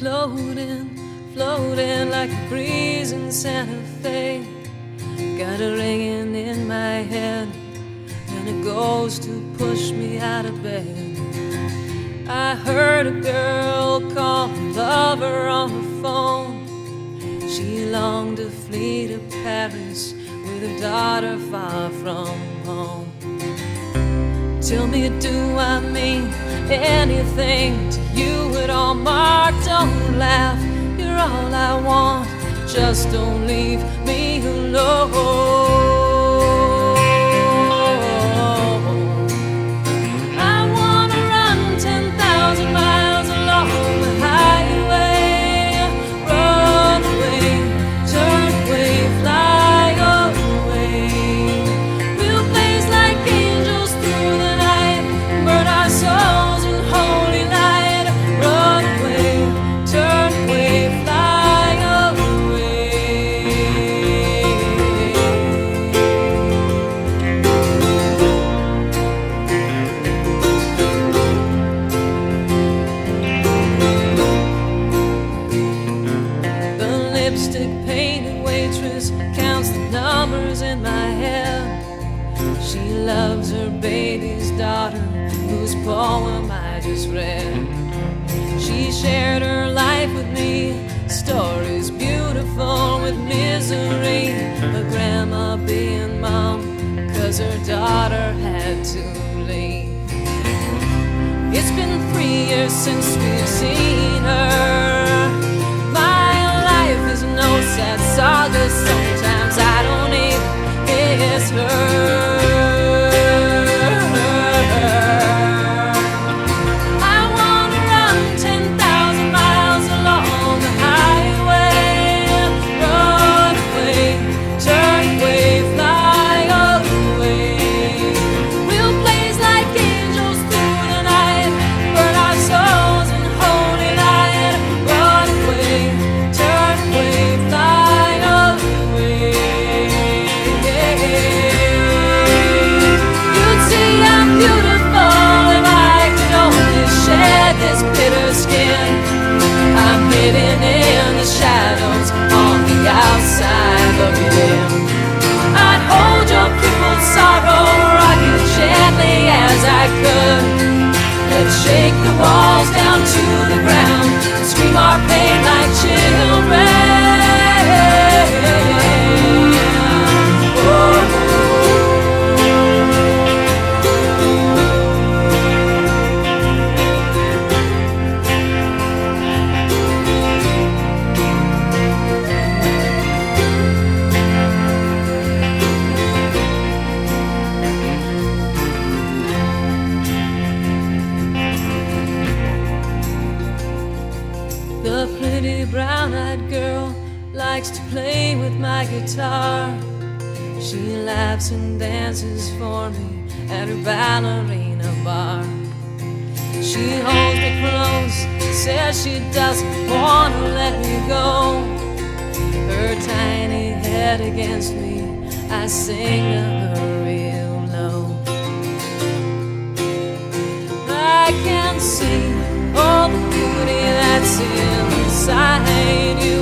floating, floating like a breeze in Santa Fe. Got a ringing in my head, and it goes to push me out of bed. I heard a girl call a lover on the phone. She longed to flee to Paris with her daughter far from home. Tell me, do I mean anything to you at all? Mark, don't laugh, you're all I want. Just don't leave me alone. I wanna run 10,000 miles along the highway. Run away, turn away, fly away. We'll blaze like angels through the night, burn our souls in holy light. Run away, turn away, fly away. The lipstick painted waitress counts the numbers in my head. She loves her baby's daughter, whose poem I just read. She shared her life with me, stories beautiful with misery. A grandma being mom, 'cause her daughter had to leave. It's been 3 years since we've seen her. My life is no sad saga, sometimes I don't even miss her. I wanna run 10,000 miles along the highway. Run away, turn away, fly away. We'll blaze like angels through the night, burn our souls in holy light. Run away, turn away, fly away. You'd see I'm beautiful if I could only shed this bitter skin. I'm hidden in the shadows on the outside looking in. I'd hold your crippled sorrow, rock you gently as I could. Let's shake the walls down to the ground and scream our pain like children. The pretty brown-eyed girl likes to play with my guitar. She laughs and dances for me at her ballerina bar. She holds me close, says she doesn't want to let me go. Her tiny head against me, I sing to her real low. I can see all the beauty that's inside you.